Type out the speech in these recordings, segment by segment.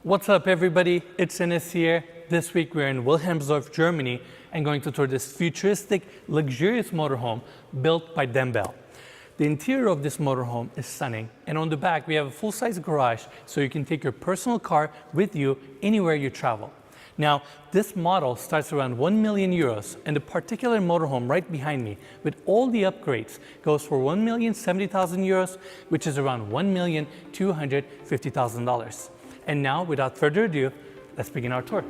What's up, everybody? It's Enes here. This week we're in Wilhelmsdorf, Germany, and going to tour this futuristic, luxurious motorhome built by Dembel. The interior of this motorhome is stunning, and on the back we have a full-size garage so you can take your personal car with you anywhere you travel. Now, this model starts around 1 million euros, and the particular motorhome right behind me, with all the upgrades, goes for 1,070,000 euros, which is around $1,250,000. And now, without further ado, let's begin our tour.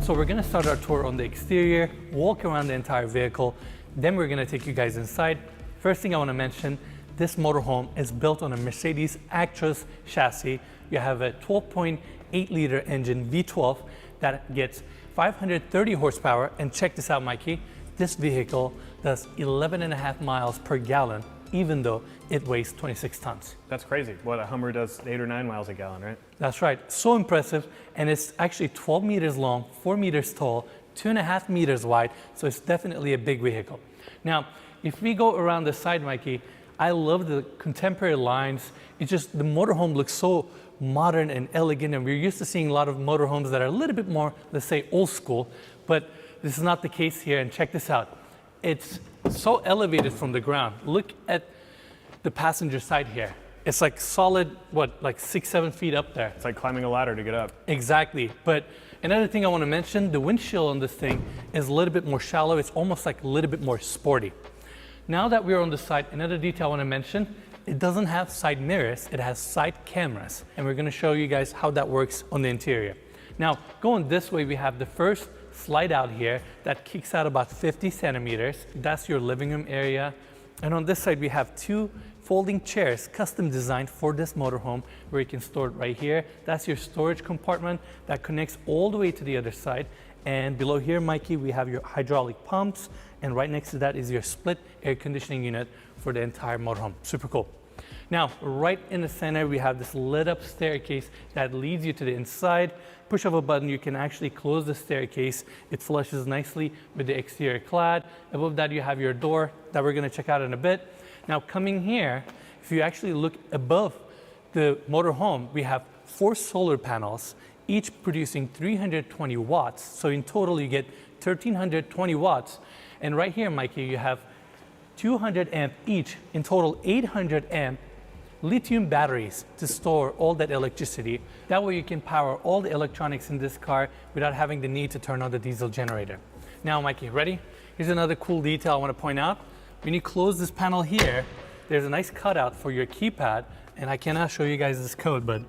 So we're gonna start our tour on the exterior, walk around the entire vehicle, then we're gonna take you guys inside. First thing I wanna mention, this motorhome is built on a Mercedes Actros chassis. You have a 12.8 liter engine V12 that gets 530 horsepower, and check this out, Mikey. This vehicle does 11.5 miles per gallon, even though it weighs 26 tons. That's crazy. What, a Hummer does 8 or 9 miles a gallon, right? That's right. So impressive. And it's actually 12 meters long, 4 meters tall, 2.5 meters wide. So it's definitely a big vehicle. Now, if we go around the side, Mikey, I love the contemporary lines. It's just the motorhome looks so modern and elegant. And we're used to seeing a lot of motorhomes that are a little bit more, let's say, old school. But this is not the case here. And check this out. It's so elevated from the ground. Look at the passenger side here. It's like solid, what, like 6-7 feet up there. It's like climbing a ladder to get up. Exactly. But another thing I want to mention, the windshield on this thing is a little bit more shallow. It's almost like a little bit more sporty. Now that we're on the side, another detail I want to mention, it doesn't have side mirrors, it has side cameras. And we're going to show you guys how that works on the interior. Now, going this way, we have the first slide out here that kicks out about 50 centimeters. That's your living room area. And on this side, we have two folding chairs, custom designed for this motorhome, where you can store it right here. That's your storage compartment that connects all the way to the other side. And below here, Mikey, we have your hydraulic pumps. And right next to that is your split air conditioning unit for the entire motorhome. Super cool. Now, right in the center, we have this lit up staircase that leads you to the inside. Push of a button, you can actually close the staircase. It flushes nicely with the exterior clad. Above that, you have your door that we're gonna check out in a bit. Now, coming here, if you actually look above the motorhome, we have 4 solar panels, each producing 320 watts. So in total, you get 1,320 watts. And right here, Mikey, you have 200 amp each, in total 800 amp lithium batteries to store all that electricity. That way you can power all the electronics in this car without having the need to turn on the diesel generator. Now, Mikey, ready? Here's another cool detail I want to point out. When you close this panel here, there's a nice cutout for your keypad, and I cannot show you guys this code, but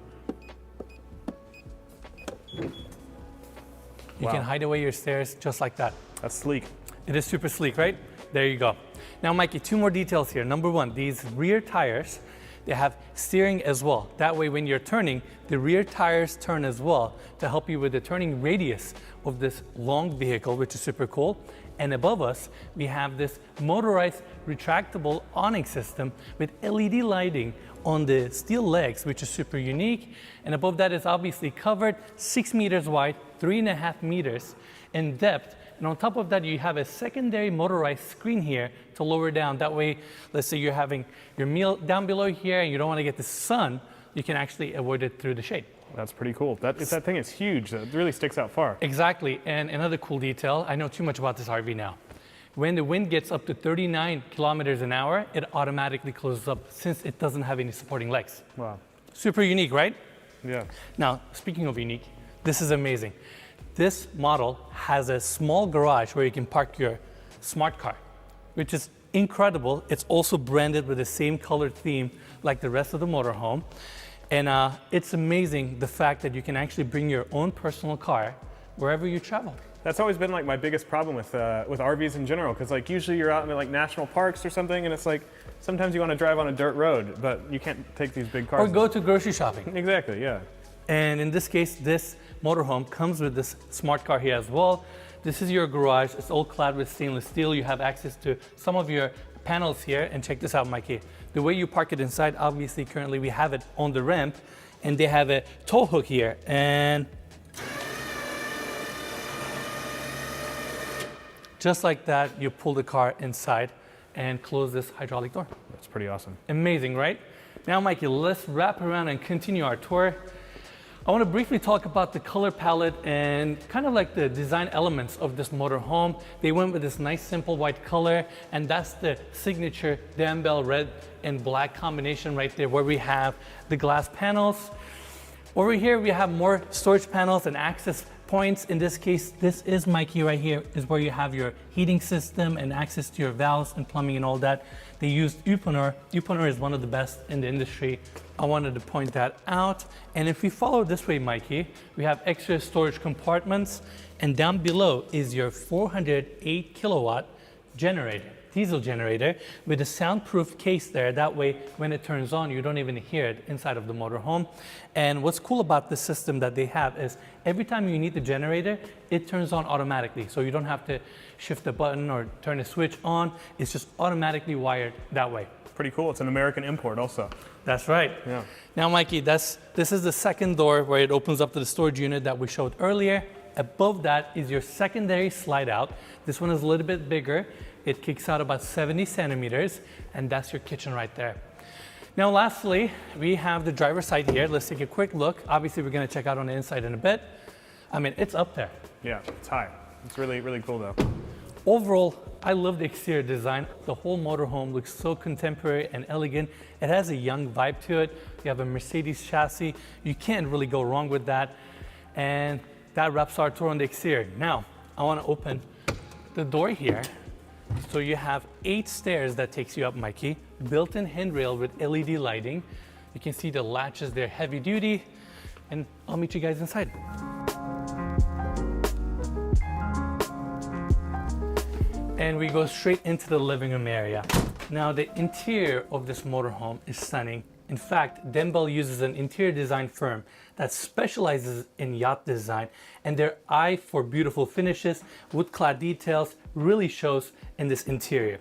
you can hide away your stairs just like that. That's sleek. It is super sleek, right? There you go. Now, Mikey, 2 more details here. Number 1, these rear tires, they have steering as well. That way, when you're turning, the rear tires turn as well to help you with the turning radius of this long vehicle, which is super cool. And above us, we have this motorized retractable awning system with LED lighting on the steel legs, which is super unique. And above that is obviously covered, 6 meters wide, 3.5 meters in depth. And on top of that, you have a secondary motorized screen here to lower down. That way, let's say you're having your meal down below here and you don't want to get the sun, you can actually avoid it through the shade. That's pretty cool. That thing is huge. It really sticks out far. Exactly. And another cool detail, I know too much about this RV now. When the wind gets up to 39 kilometers an hour, it automatically closes up since it doesn't have any supporting legs. Wow. Super unique, right? Yeah. Now, speaking of unique, this is amazing. This model has a small garage where you can park your smart car, which is incredible. It's also branded with the same color theme like the rest of the motorhome. And it's amazing the fact that you can actually bring your own personal car wherever you travel. That's always been like my biggest problem with RVs in general, because like usually you're out in like national parks or something, and it's like sometimes you want to drive on a dirt road, but you can't take these big cars. Or go to grocery shopping. Exactly, yeah. And in this case, this motorhome comes with this smart car here as well. This is your garage. It's all clad with stainless steel. You have access to some of your panels here. And check this out, Mikey. The way you park it inside, obviously currently we have it on the ramp, and they have a tow hook here. And just like that, you pull the car inside and close this hydraulic door. That's pretty awesome. Amazing, right? Now, Mikey, let's wrap around and continue our tour. I want to briefly talk about the color palette and kind of like the design elements of this motorhome. They went with this nice simple white color, and that's the signature dumbbell red and black combination right there, where we have the glass panels. Over here we have more storage panels and access points. In this case, this is, Mikey, right here is where you have your heating system and access to your valves and plumbing and all that. They used Uponor. Uponor is one of the best in the industry. I wanted to point that out. And if we follow this way, Mikey, we have extra storage compartments, and down below is your 408 kilowatt generator, diesel generator, with a soundproof case there. That way, when it turns on, you don't even hear it inside of the motorhome. And what's cool about this system that they have is every time you need the generator, it turns on automatically. So you don't have to shift the button or turn a switch on. It's just automatically wired that way. Pretty cool. It's an American import also. That's right. Yeah. Now, Mikey, this is the second door where it opens up to the storage unit that we showed earlier. Above that is your secondary slide out. This one is a little bit bigger. It kicks out about 70 centimeters, and that's your kitchen right there. Now, lastly, we have the driver's side here. Let's take a quick look. Obviously, we're going to check out on the inside in a bit. I mean, it's up there. Yeah, it's high. It's really, really cool though. Overall, I love the exterior design. The whole motorhome looks so contemporary and elegant. It has a young vibe to it. You have a Mercedes chassis. You can't really go wrong with that. And that wraps our tour on the exterior. Now, I want to open the door here. So you have 8 stairs that takes you up, Mikey. Built-in handrail with LED lighting. You can see the latches, they're heavy duty. And I'll meet you guys inside. And we go straight into the living room area. Now, the interior of this motorhome is stunning. In fact, Denbel uses an interior design firm that specializes in yacht design, and their eye for beautiful finishes, wood-clad details really shows in this interior.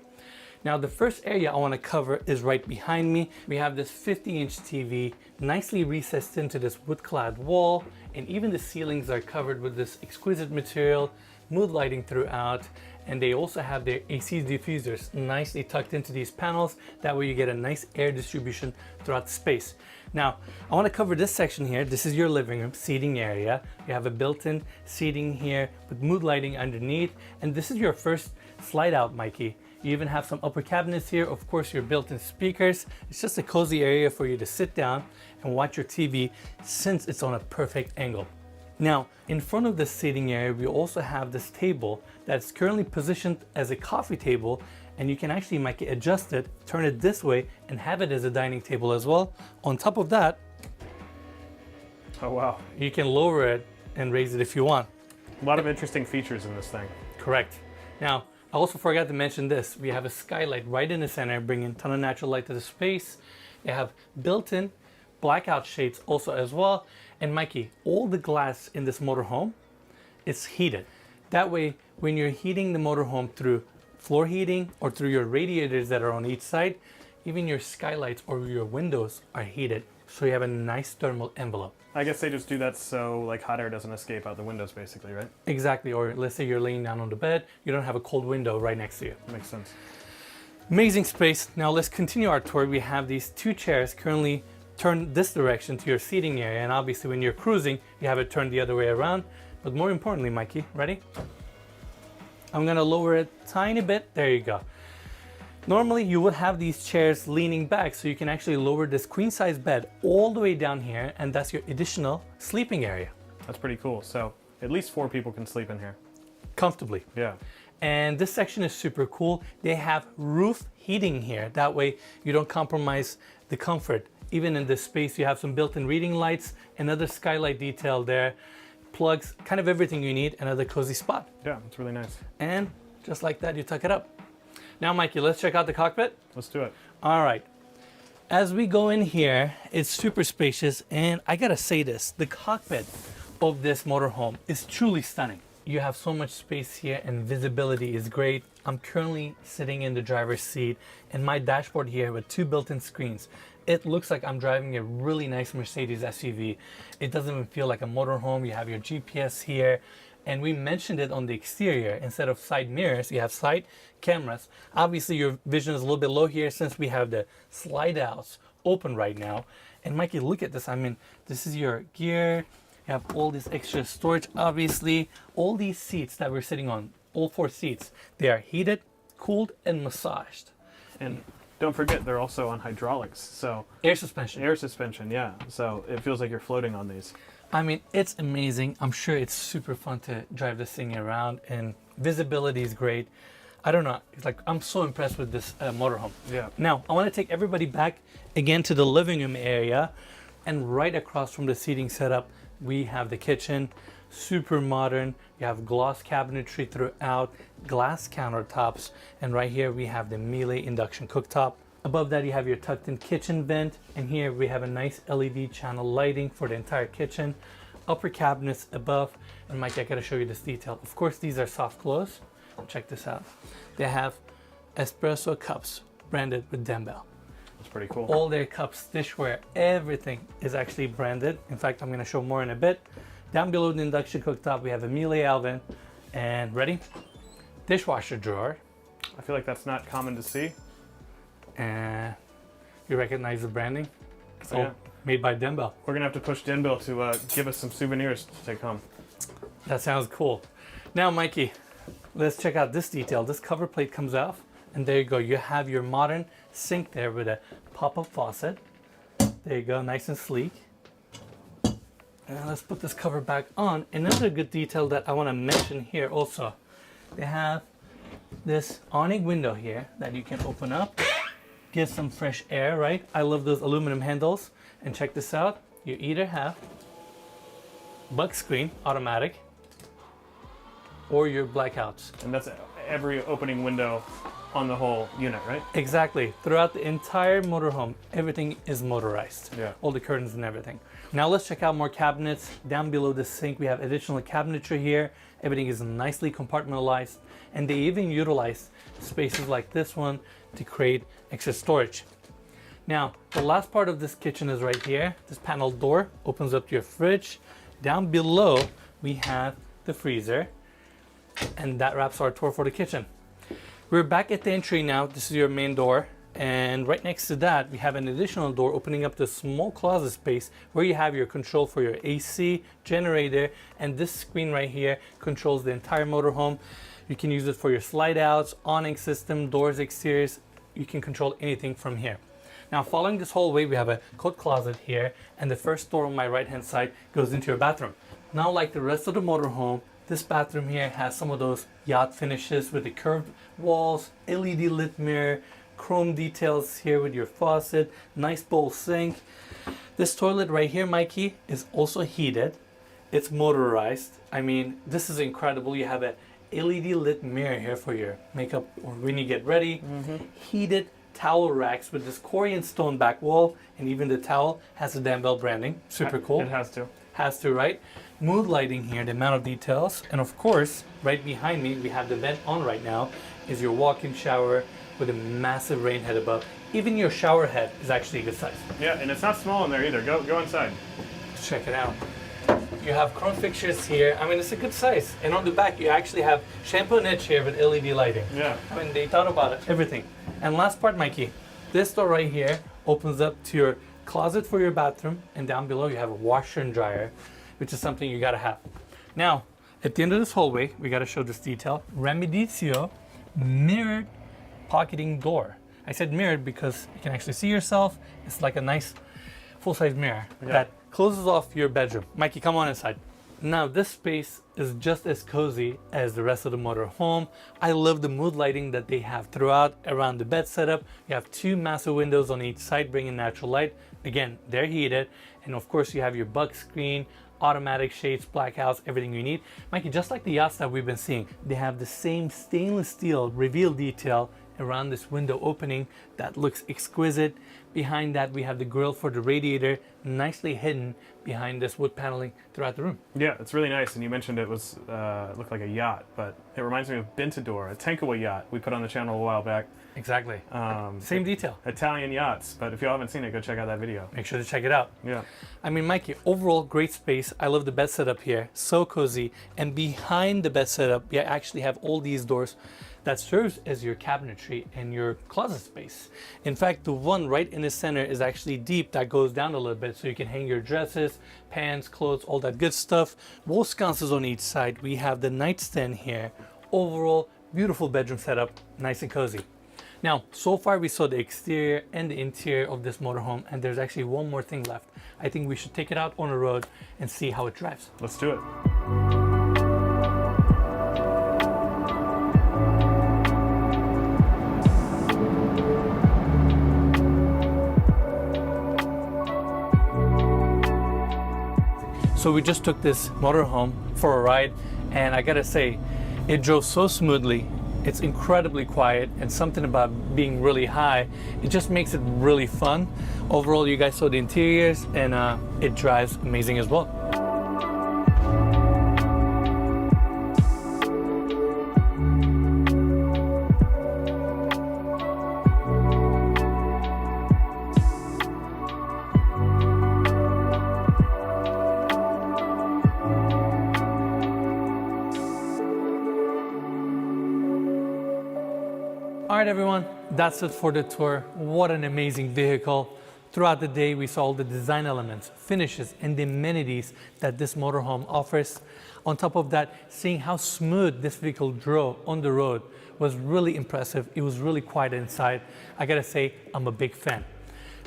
Now, the first area I want to cover is right behind me. We have this 50-inch TV, nicely recessed into this wood-clad wall, and even the ceilings are covered with this exquisite material, mood lighting throughout, and they also have their AC diffusers nicely tucked into these panels. That way you get a nice air distribution throughout the space. Now, I want to cover this section here. This is your living room seating area. You have a built-in seating here with mood lighting underneath, and this is your first slide out, Mikey. You even have some upper cabinets here, of course your built-in speakers. It's just a cozy area for you to sit down and watch your TV since it's on a perfect angle. Now, in front of the seating area, we also have this table that's currently positioned as a coffee table, and you can actually make it adjust it, turn it this way, and have it as a dining table as well. On top of that, oh wow, you can lower it and raise it if you want. A lot of interesting features in this thing. Correct. Now, I also forgot to mention this. We have a skylight right in the center, bringing a ton of natural light to the space. They have built-in blackout shades also as well. And Mikey, all the glass in this motorhome is heated. That way, when you're heating the motorhome through floor heating or through your radiators that are on each side, even your skylights or your windows are heated. So you have a nice thermal envelope. I guess they just do that so like hot air doesn't escape out the windows basically, right? Exactly, or let's say you're laying down on the bed, you don't have a cold window right next to you. Makes sense. Amazing space. Now let's continue our tour. We have these 2 chairs currently turned this direction to your seating area, and obviously when you're cruising, you have it turned the other way around. But more importantly, Mikey, ready? I'm gonna lower it a tiny bit. There you go. Normally you would have these chairs leaning back, so you can actually lower this queen size bed all the way down here, and that's your additional sleeping area. That's pretty cool. So at least 4 people can sleep in here. Comfortably. Yeah. And this section is super cool. They have roof heating here. That way you don't compromise the comfort. Even in this space, you have some built-in reading lights, another skylight detail there. plugs, kind of everything you need. Another cozy spot. Yeah, it's really nice. And just like that, you tuck it up. Now, Mikey, let's check out the cockpit. Let's do it. All right. As we go in here, it's super spacious, and I gotta say this, the cockpit of this motorhome is truly stunning. You have so much space here and visibility is great. I'm currently sitting in the driver's seat and my dashboard here with 2 built-in screens. It looks like I'm driving a really nice Mercedes SUV. It doesn't even feel like a motorhome. You have your GPS here, and we mentioned it on the exterior. Instead of side mirrors, you have side cameras. Obviously your vision is a little bit low here since we have the slide outs open right now. And Mikey, look at this. I mean, this is your gear. You have all this extra storage. Obviously, all these seats that we're sitting on, all 4 seats, they are heated, cooled, and massaged. And don't forget, they're also on hydraulics. So Air suspension. air suspension, yeah. So it feels like you're floating on these. I mean, it's amazing. I'm sure it's super fun to drive this thing around, and visibility is great. I don't know. It's like, I'm so impressed with this motorhome. Yeah. Now, I want to take everybody back again to the living room area, and right across from the seating setup, we have the kitchen. Super modern. You have gloss cabinetry throughout, glass countertops, and right here we have the Miele induction cooktop. Above that, you have your tucked-in kitchen vent, and here we have a nice LED channel lighting for the entire kitchen. Upper cabinets above, and Mike, I gotta show you this detail. Of course, these are soft close. Check this out. They have espresso cups branded with Dembo. That's pretty cool. All their cups, dishware, everything is actually branded. In fact, I'm gonna show more in a bit. Down below the induction cooktop, we have a Miele oven, and ready? Dishwasher drawer. I feel like that's not common to see. And you recognize the branding? It's all Yeah. made by Dembo. We're gonna have to push Denbill to give us some souvenirs to take home. That sounds cool. Now, Mikey, let's check out this detail. This cover plate comes off, and there you go. You have your modern sink there with a pop-up faucet. There you go, nice and sleek. And let's put this cover back on. Another good detail that I want to mention here also, they have this awning window here that you can open up, get some fresh air, right? I love those aluminum handles. And check this out, you either have bug screen, automatic, or your blackouts. And that's every opening window on the whole unit, right? Exactly. Throughout the entire motorhome, everything is motorized. Yeah. All the curtains and everything. Now let's check out more cabinets. Down below the sink, we have additional cabinetry here. Everything is nicely compartmentalized, and they even utilize spaces like this one to create extra storage. Now, the last part of this kitchen is right here. This panel door opens up to your fridge. Down below, we have the freezer, and that wraps our tour for the kitchen. We're back at the entry now. This is your main door, and right next to that, we have an additional door opening up to a small closet space where you have your control for your AC, generator, and this screen right here controls the entire motorhome. You can use it for your slide outs, awning system, doors, exteriors. You can control anything from here. Now, following this hallway, we have a coat closet here, and the first door on my right-hand side goes into your bathroom. Now, like the rest of the motorhome, this bathroom here has some of those yacht finishes with the curved walls, LED lit mirror, chrome details here with your faucet, nice bowl sink. This toilet right here, Mikey, is also heated. It's motorized. I mean, this is incredible. You have a LED lit mirror here for your makeup or when you get ready. Heated towel racks with this Corian stone back wall, and even the towel has the Danbell branding. Super cool. It has to. Has to, right? Mood lighting here, the amount of details. And of course, right behind me, we have the vent on right now, is your walk-in shower with a massive rain head above. Even your shower head is actually a good size. Yeah, and it's not small in there either. Go inside. Let's check it out. You have chrome fixtures here. I mean, it's a good size. And on the back, you actually have shampoo niche here with LED lighting. Yeah. I mean, they thought about it, everything. And last part, Mikey, this door right here opens up to your closet for your bathroom, and down below you have a washer and dryer, which is something you gotta have. Now, at the end of this hallway, we gotta show this detail. Remedizio mirrored pocketing door. I said mirrored because you can actually see yourself. It's like a nice full-size mirror that closes off your bedroom. Mikey, come on inside. Now, this space is just as cozy as the rest of the motorhome. I love the mood lighting that they have throughout around the bed setup. You have 2 massive windows on each side bringing natural light. Again, they're heated. And of course, you have your bug screen, automatic shades, black house, everything you need. Mikey, just like the yachts that we've been seeing, they have the same stainless steel reveal detail around this window opening that looks exquisite. Behind that, we have the grill for the radiator, nicely hidden behind this wood paneling throughout the room. Yeah, it's really nice. And you mentioned it was looked like a yacht, but it reminds me of Bintador, a Tankaway yacht we put on the channel a while back. Exactly. Same detail. Italian yachts, but if you haven't seen it, go check out that video. Make sure to check it out. Yeah. I mean, Mikey, overall great space. I love the bed setup here, so cozy. And behind the bed setup, you actually have all these doors that serves as your cabinetry and your closet space. In fact, the one right in the center is actually deep that goes down a little bit so you can hang your dresses, pants, clothes, all that good stuff. Wall sconces on each side. We have the nightstand here. Overall, beautiful bedroom setup, nice and cozy. Now, so far we saw the exterior and the interior of this motorhome, and there's actually one more thing left. I think we should take it out on the road and see how it drives. Let's do it. So we just took this motorhome for a ride, and I gotta say, it drove so smoothly. It's incredibly quiet, and something about being really high, it just makes it really fun. Overall, you guys saw the interiors, and it drives amazing as well. All right, everyone, that's it for the tour. What an amazing vehicle. Throughout the day, we saw all the design elements, finishes, and the amenities that this motorhome offers. On top of that, seeing how smooth this vehicle drove on the road was really impressive. It was really quiet inside. I gotta say, I'm a big fan.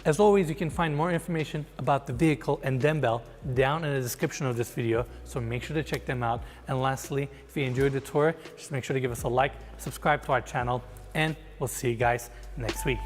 As always, you can find more information about the vehicle and Denbel down in the description of this video, so make sure to check them out. And lastly, if you enjoyed the tour, just make sure to give us a like, subscribe to our channel, and we'll see you guys next week.